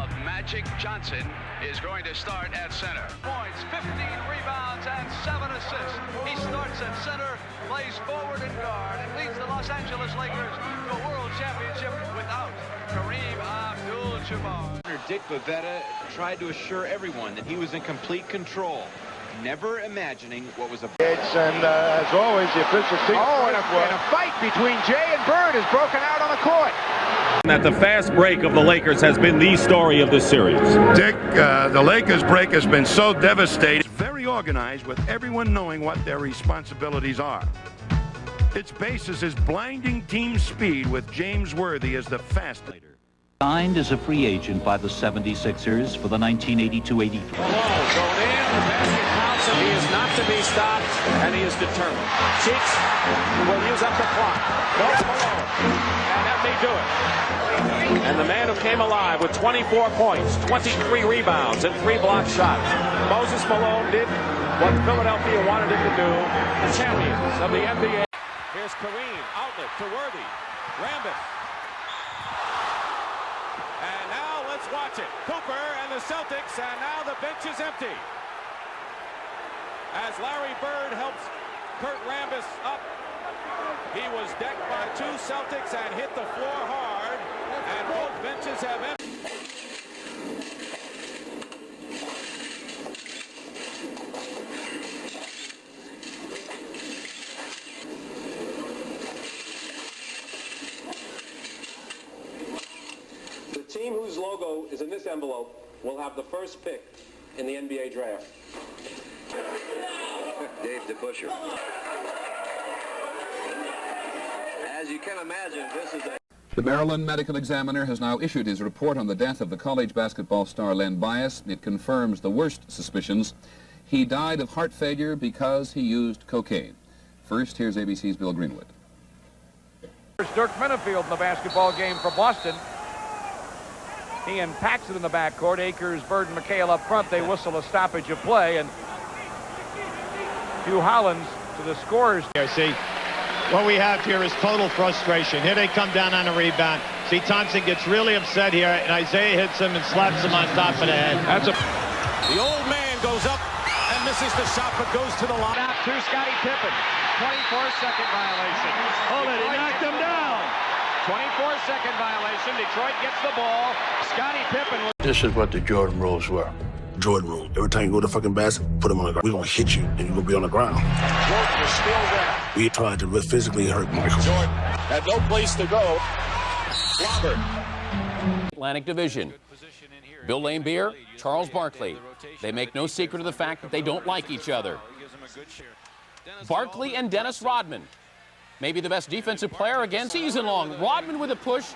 of Magic Johnson is going to start at center. Points, 15 rebounds, and 7 assists. He starts at center, plays forward and guard, and leads the Los Angeles Lakers to a world championship without Kareem Abdul-Jabbar. Dick Bavetta tried to assure everyone that he was in complete control, never imagining what was a edge. And as always, the officials see. Oh, and a fight between Jay and Bird has broken out on the court. That the fast break of the Lakers has been the story of this series. Dick, the Lakers break has been so devastating. Very organized, with everyone knowing what their responsibilities are. Its basis is blinding team speed, with James Worthy as the fast leader. Signed as a free agent by the 76ers for the 1982-83. Malone going in, the basket counts, and he is not to be stopped, and he is determined. Cheeks will use up the clock. Goes Malone, and that may do it. And the man who came alive with 24 points, 23 rebounds, and 3 block shots. Moses Malone did what Philadelphia wanted him to do, the champions of the NBA. Here's Kareem, outlet to Worthy, Rambis. And now let's watch it. Cooper and the Celtics, and now the bench is empty. As Larry Bird helps Kurt Rambis up, he was decked by 2 Celtics and hit the floor hard, and both benches have emptied. The team whose logo is in this envelope will have the first pick in the NBA draft. Dave DeBuscher. As you can imagine, this is a... The Maryland Medical Examiner has now issued his report on the death of the college basketball star Len Bias. It confirms the worst suspicions. He died of heart failure because he used cocaine. First, here's ABC's Bill Greenwood. There's Dirk Minifield in the basketball game for Boston. He and Paxson in the backcourt. Akers, Bird, and McHale up front. They whistle a stoppage of play, and Hugh Hollins to the scorers. See, what we have here is total frustration. Here they come down on a rebound. See, Thompson gets really upset here, and Isaiah hits him and slaps him on top of the head. The old man goes up and misses the shot, but goes to the line. Out to Scottie Pippen. 24-second violation. Hold it, he knocked him down. 24-second violation. Detroit gets the ball. Scottie Pippen. This is what the Jordan rules were. Jordan rule. Every time you go to fucking basket, put him on the ground. We're going to hit you, and you're going to be on the ground. Jordan is still there. We tried to physically hurt Michael. Jordan had no place to go. Robert. Atlantic Division. Bill Laimbeer, Charles Barkley. They make no secret of the fact that they don't like each other. Barkley and Dennis Rodman. Maybe the best defensive player again season long. Rodman with a push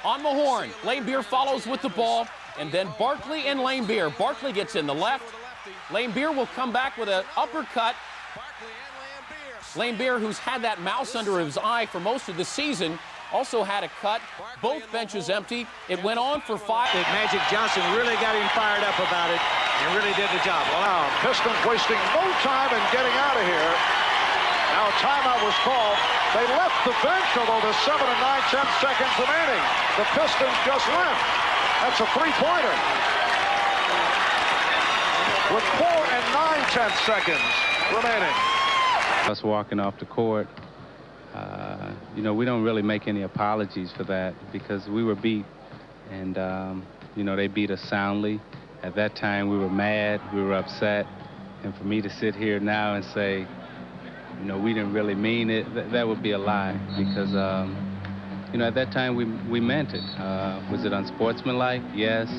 on the horn. Laimbeer follows with the ball, and then Barkley and Laimbeer. Barkley gets in the left. Laimbeer will come back with an uppercut. Laimbeer, who's had that mouse under his eye for most of the season, also had a cut. Both benches empty. It went on for 5. Magic Johnson really got him fired up about it and really did the job. Wow, Pistons wasting no time in getting out of here. Now a timeout was called. They left the bench, although there's 7 and 9/10 seconds remaining. The Pistons just left. That's a three-pointer. With 4 and 9/10 seconds remaining. Us walking off the court, you know, we don't really make any apologies for that because we were beat, and you know, they beat us soundly. At that time, we were mad, we were upset, and for me to sit here now and say, you know, we didn't really mean it, that would be a lie, because you know, at that time we meant it. Was it unsportsmanlike? Yes.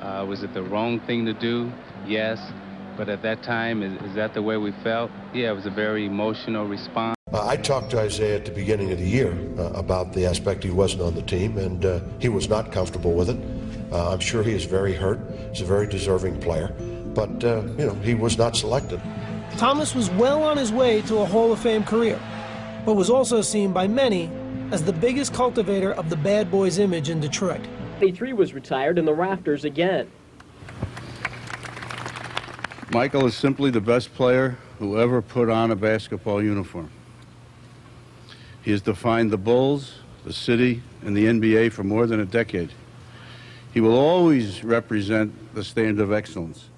Was it the wrong thing to do? Yes. But at that time, is that the way we felt? Yeah, it was a very emotional response. I talked to Isaiah at the beginning of the year about the aspect he wasn't on the team, and he was not comfortable with it. I'm sure he is very hurt. He's a very deserving player, but you know, he was not selected. Thomas was well on his way to a Hall of Fame career, but was also seen by many as the biggest cultivator of the bad boys image in Detroit. 23 was retired in the rafters again. Michael is simply the best player who ever put on a basketball uniform. He has defined the Bulls, the city, and the NBA for more than a decade. He will always represent the standard of excellence.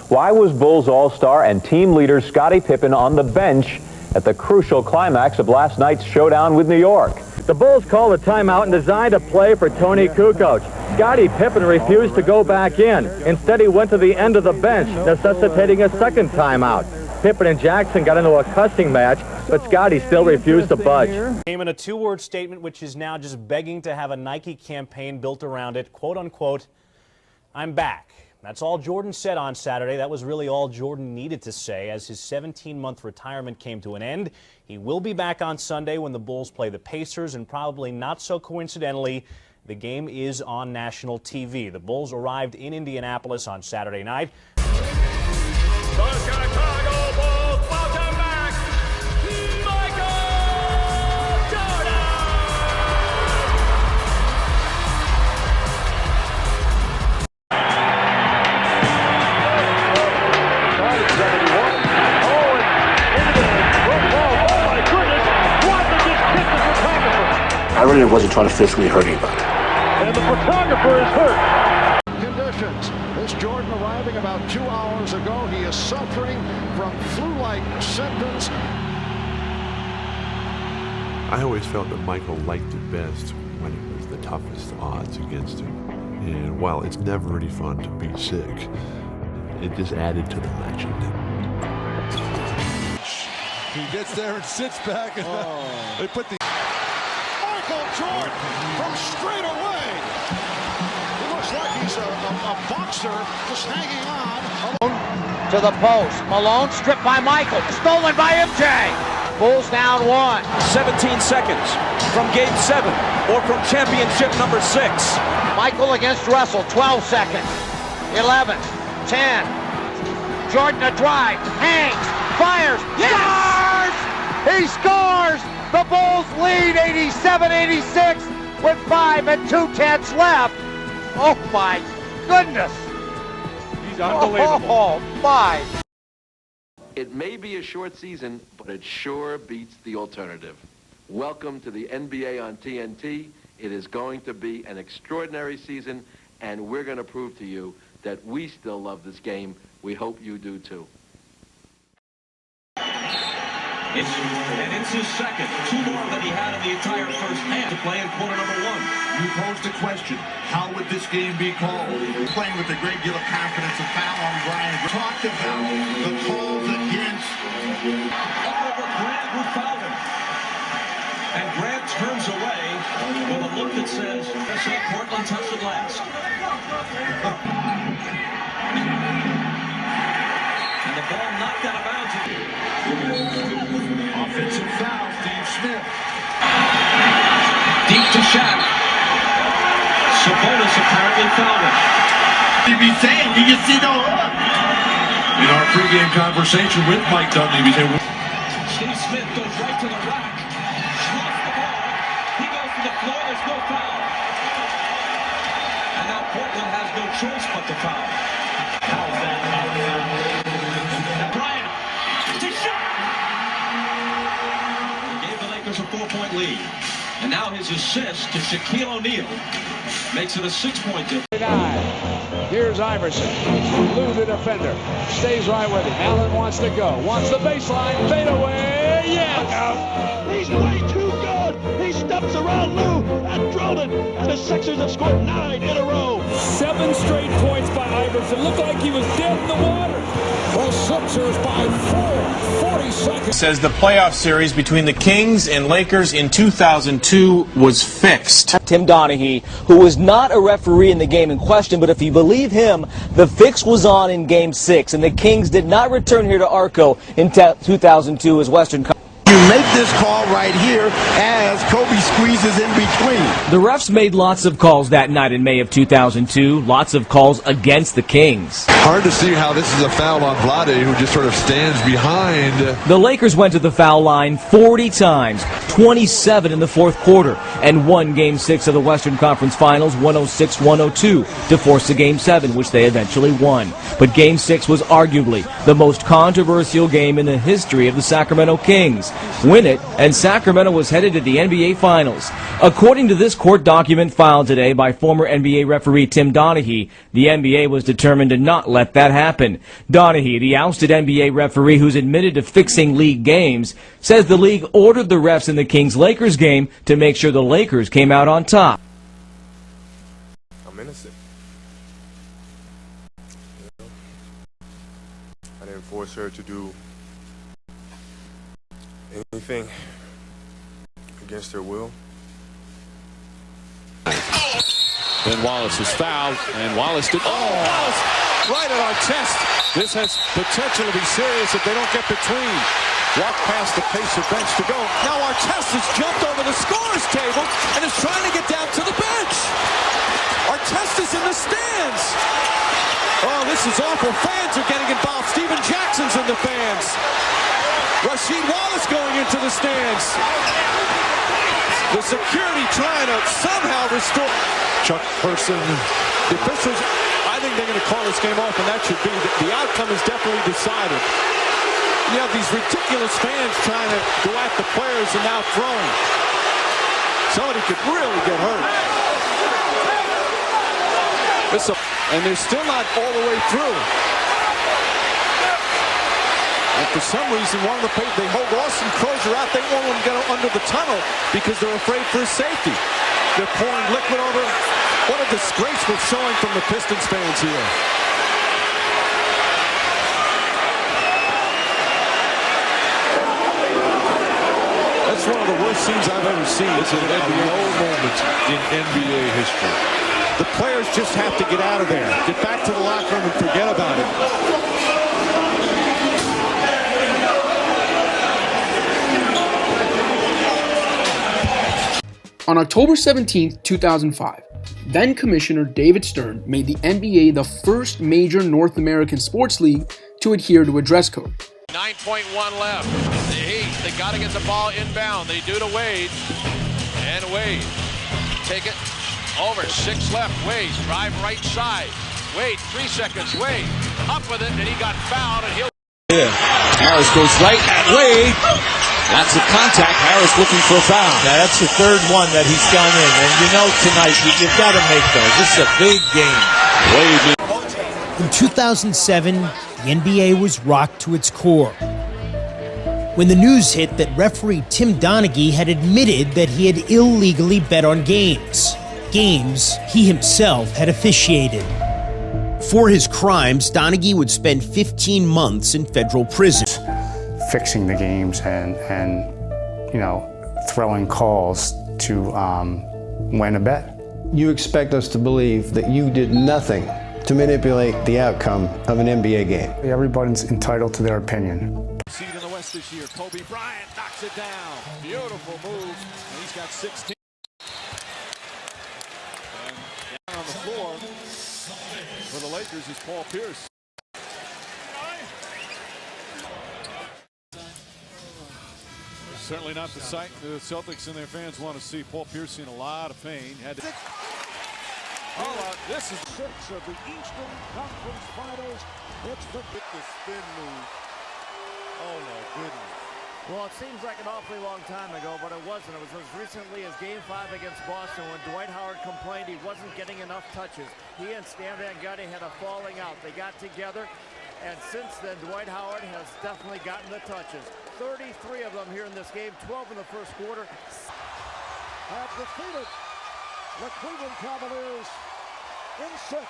Why was Bulls All-Star and team leader Scottie Pippen on the bench at the crucial climax of last night's showdown with New York? The Bulls called a timeout and designed a play for Tony Kukoc. Scottie Pippen refused to go back in. Instead, he went to the end of the bench, necessitating a second timeout. Pippen and Jackson got into a cussing match, but Scottie still refused to budge. Came in a two-word statement, which is now just begging to have a Nike campaign built around it. Quote, unquote, "I'm back." That's all Jordan said on Saturday. That was really all Jordan needed to say as his 17-month retirement came to an end. He will be back on Sunday when the Bulls play the Pacers, and probably not so coincidentally, the game is on national TV. The Bulls arrived in Indianapolis on Saturday night. I really wasn't trying to physically hurt anybody. And the photographer is hurt. Conditions. This Jordan arriving about 2 hours ago. He is suffering from flu-like symptoms. I always felt that Michael liked it best when it was the toughest odds against him. And while it's never any fun to be sick, it just added to the legend. He gets there and sits back, and they put the Michael Jordan from straight away. He looks like he's a boxer just hanging on. To the post. Malone stripped by Michael. Stolen by MJ. Bulls down 1. 17 seconds from Game 7 or from championship number 6. Michael against Russell. 12 seconds. 11. 10. Jordan a drive. Hangs. Fires. Yes! Scores! He scores! The Bulls lead 87-86 with 5 2/10 left. Oh my goodness! He's unbelievable. Oh my! It may be a short season, but it sure beats the alternative. Welcome to the NBA on TNT. It is going to be an extraordinary season, and we're going to prove to you that we still love this game. We hope you do too. It's his second, 2 more than he had in the entire first half to play in quarter number 1. You posed the question, how would this game be called? Playing with a great deal of confidence, a foul on Bryant. Talked about the calls against. Over Grant, who fouled him. And Grant turns away with a look that says, "Let's let Portland touch it last." And the ball knocked out of bounds. Offensive foul, Steve Smith. Deep to Shaq. Sabonis apparently fouled him. He'd be saying, you can see no hook. In our pregame conversation with Mike Dudley, we said, Steve Smith goes right to the rack. Slots the ball. He goes to the floor. There's no foul. And now Portland has no choice but to foul. How's that? Bryant to shot. He gave the Lakers a 4-point lead. And now his assist to Shaquille O'Neal makes it a 6-point difference. Here's Iverson. Lou, the defender, stays right with him. Allen wants to go. Wants the baseline. Fade away. Yes! He's way too good. He steps around Lou and drilled it. And the Sixers have scored 9 in a row. 7 straight points by Iverson. Looked like he was dead in the water. The Sixers by 4. 40 seconds. Says the playoff series between the Kings and Lakers in 2002 was fixed. Tim Donaghy, who was not a referee in the game in question, but if you believe him, the fix was on in Game 6, and the Kings did not return here to Arco in 2002 as Western Conference. You make this call right here as Kobe squeezes in between. The refs made lots of calls that night in May of 2002, lots of calls against the Kings. Hard to see how this is a foul on Vlade, who just sort of stands behind. The Lakers went to the foul line 40 times, 27 in the fourth quarter, and won Game 6 of the Western Conference Finals 106-102 to force a Game 7, which they eventually won. But Game 6 was arguably the most controversial game in the history of the Sacramento Kings. Winning win it, and Sacramento was headed to the NBA Finals. According to this court document filed today by former NBA referee Tim Donaghy, the NBA was determined to not let that happen. Donaghy, the ousted NBA referee who's admitted to fixing league games, says the league ordered the refs in the Kings-Lakers game to make sure the Lakers came out on top. I'm innocent. I didn't force her to do anything against her will. Then Wallace is fouled, and Wallace did. Wallace right at our chest. This has potential to be serious if they don't get between. Walk past the Pacer bench to go. Now Artest has jumped over the scorer's table and is trying to get down to the bench. Artest is in the stands. Oh, this is awful. Fans are getting involved. Steven Jackson's in the fans. Rasheed Wallace going into the stands. The security trying to somehow restore. Chuck Person. The officials, I think they're going to call this game off, and that should be. The outcome is definitely decided. You have these ridiculous fans trying to go at the players and now throwing. Somebody could really get hurt. And they're still not all the way through. And for some reason, they hold Austin Crozier out. They won't let him get under the tunnel because they're afraid for his safety. They're pouring liquid over. What a disgraceful showing from the Pistons fans here. That's one of the worst scenes I've ever seen. It's an NBA moment in NBA history. The players just have to get out of there. Get back to the locker room and forget about it. On October 17, 2005, then Commissioner David Stern made the NBA the first major North American sports league to adhere to a dress code. 9.1 left. The Heat, they got to get the ball inbound. They do to Wade. And Wade, take it over. 6 left. Wade, drive right side. Wade, 3 seconds. Wade, up with it, and he got fouled, and he'll... Yeah. Harris goes right at Wade. That's a contact. Harris looking for a foul. Yeah, that's the third one that he's gone in. And you know tonight, you've got to make those. This is a big game. Wade. In 2007, the NBA was rocked to its core when the news hit that referee Tim Donaghy had admitted that he had illegally bet on games he himself had officiated. For his crimes, Donaghy would spend 15 months in federal prison. Fixing the games and you know, throwing calls to win a bet. You expect us to believe that you did nothing to manipulate the outcome of an NBA game. Everybody's entitled to their opinion. Seed in the West this year, Kobe Bryant knocks it down. Beautiful move, and he's got 16. And down on the floor for the Lakers is Paul Pierce. Certainly not the sight the Celtics and their fans want to see. Paul Pierce in a lot of pain. Had to... this is 6 of the Eastern Conference Finals. It's the spin move. Oh my goodness. Well, it seems like an awfully long time ago, but it wasn't. It was as recently as Game 5 against Boston when Dwight Howard complained he wasn't getting enough touches. He and Stan Van Gundy had a falling out. They got together, and since then, Dwight Howard has definitely gotten the touches. 33 of them here in this game, 12 in the first quarter. Have defeated the Cleveland Cavaliers in 6,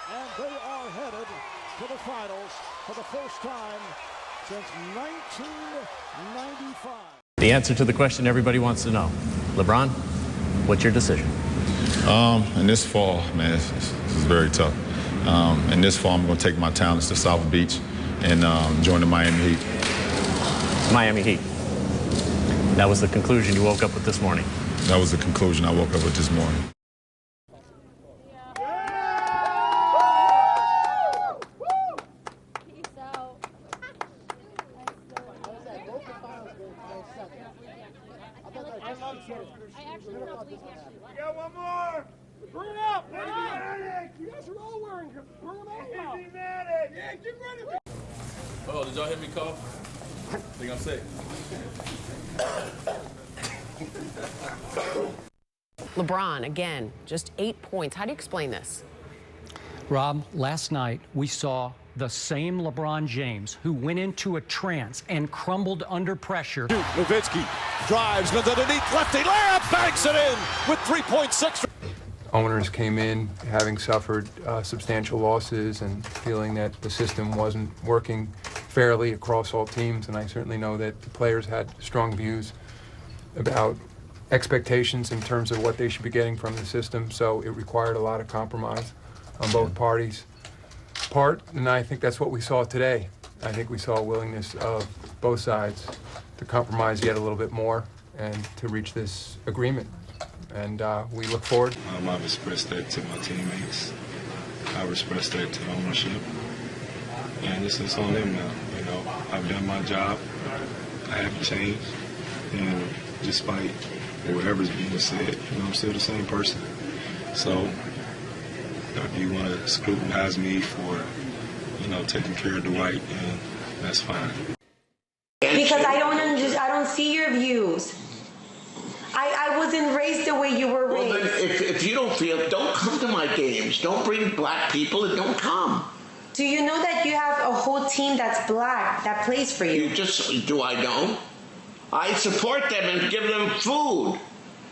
and they are headed to the finals for the first time since 1995. The answer to the question everybody wants to know. LeBron, what's your decision? In this fall, man, this is very tough. In this fall, I'm going to take my talents to South Beach and join the Miami Heat. Miami Heat. That was the conclusion you woke up with this morning. That was the conclusion I woke up with this morning. We got one more. Bring it up. You guys are all wearing them. Bring them all out. Yeah, get ready. Oh, did y'all hear me cough? I think I'm sick. LeBron, again, just 8 points. How do you explain this? Rob, last night we saw the same LeBron James who went into a trance and crumbled under pressure. Nowitzki drives, goes underneath, lefty layup, banks it in with 3.6. Owners came in having suffered substantial losses and feeling that the system wasn't working fairly across all teams, and I certainly know that the players had strong views about expectations in terms of what they should be getting from the system, so it required a lot of compromise on both parties' part, and I think that's what we saw today. I think we saw a willingness of both sides to compromise yet a little bit more and to reach this agreement. And we look forward. I've expressed that to my teammates. I've expressed that to the ownership. And this is on them now. You know, I've done my job. I haven't changed. And despite whatever's being said, you know, I'm still the same person. So if you want to scrutinize me for, you know, taking care of Dwight, and that's fine. Because I don't see your views. I wasn't raised the way you were raised. Well, then, if you don't feel, don't come to my games. Don't bring black people and don't come. Do you know that you have a whole team that's black that plays for you? Do I know? I support them and give them food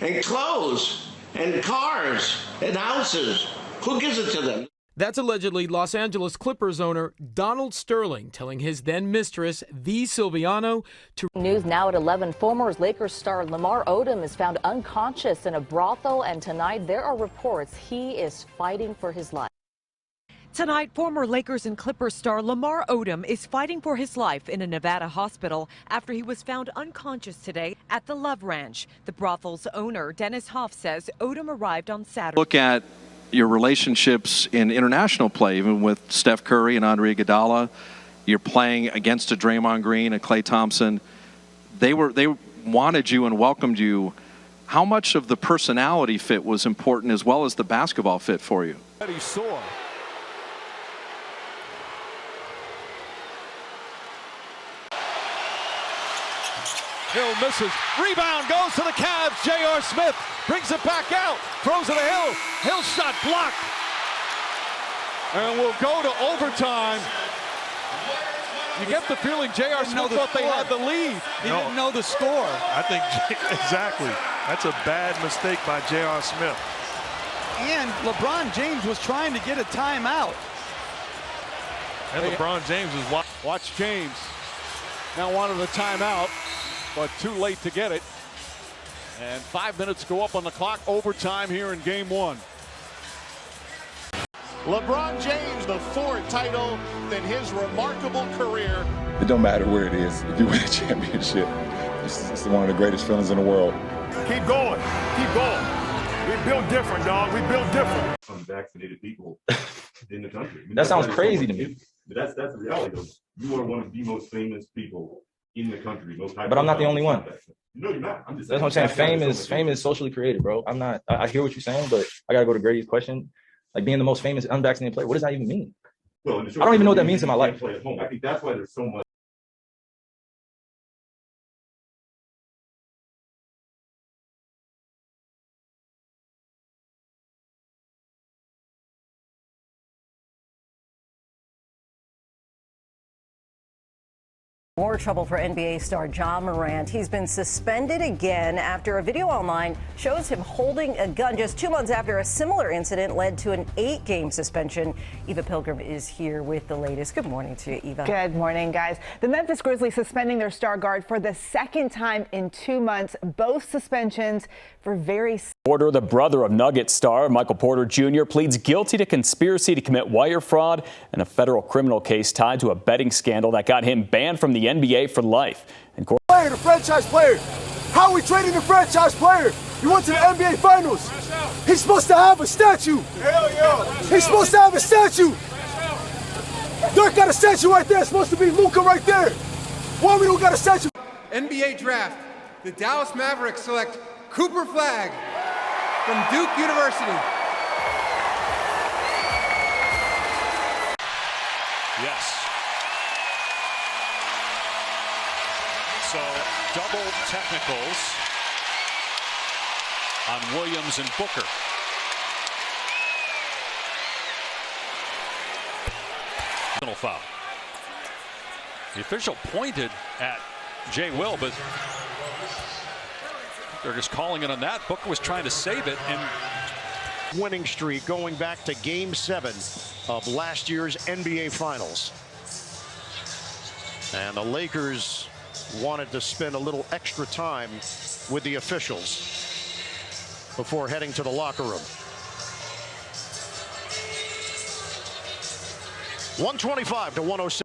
and clothes and cars and houses. Who gives it to them? That's allegedly Los Angeles Clippers owner Donald Sterling telling his then mistress, the Silviano, to... News now at 11. Former Lakers star Lamar Odom is found unconscious in a brothel, and tonight there are reports he is fighting for his life. Tonight, former Lakers and Clippers star Lamar Odom is fighting for his life in a Nevada hospital after he was found unconscious today at the Love Ranch. The brothel's owner, Dennis Hoff, says Odom arrived on Saturday. Look at your relationships in international play, even with Steph Curry and Andre Iguodala. You're playing against a Draymond Green, a Klay Thompson. They wanted you and welcomed you. How much of the personality fit was important as well as the basketball fit for you? He saw. Hill misses. Rebound goes to the Cavs. J.R. Smith brings it back out. Throws it to Hill. Hill shot blocked. And we'll go to overtime. You get the feeling J.R. Smith thought they had the lead. He didn't know the score. I think exactly. That's a bad mistake by J.R. Smith. And LeBron James was trying to get a timeout. And LeBron James is Watch James. Now wanted a timeout, but too late to get it. And 5 minutes go up on the clock. Overtime here in game one. LeBron James, the fourth title in his remarkable career. It don't matter where it is. If you win a championship, it's one of the greatest feelings in the world. Keep going. Keep going. We built different, dog. We built different. Unvaccinated people in the country. I mean, that sounds crazy to me. That's the reality, though. You are one of the most famous people in the country. But I'm not the only one. No, you're not. I'm just That's what I'm saying. Fame is socially created, bro. I'm not. I hear what you're saying, but I gotta go to Grady's question. Like being the most famous unvaccinated player, what does that even mean? Well, I don't even know what that means in my life. Play at home. I think that's why there's so much. More trouble for NBA star Ja Morant. He's been suspended again after a video online shows him holding a gun just 2 months after a similar incident led to an 8-game suspension. Eva Pilgrim is here with the latest. Good morning to you, Eva. Good morning, guys. The Memphis Grizzlies suspending their star guard for the second time in 2 months. Both suspensions for very... Porter, the brother of Nuggets star Michael Porter Jr., pleads guilty to conspiracy to commit wire fraud in a federal criminal case tied to a betting scandal that got him banned from the NBA for life. And the franchise player. How are we trading the franchise player? He went to the NBA Finals. He's supposed to have a statue. Hell yeah. He's supposed to have a statue. Dirk got a statue right there. It's supposed to be Luka right there. Why we don't got a statue? NBA draft. The Dallas Mavericks select Cooper Flagg from Duke University. Yes. So double technicals on Williams and Booker. Foul. The official pointed at Jay Will, but they're just calling it on that. Booker was trying to save it, and winning streak going back to Game 7 of last year's NBA Finals. And the Lakers wanted to spend a little extra time with the officials before heading to the locker room. 125 to 106.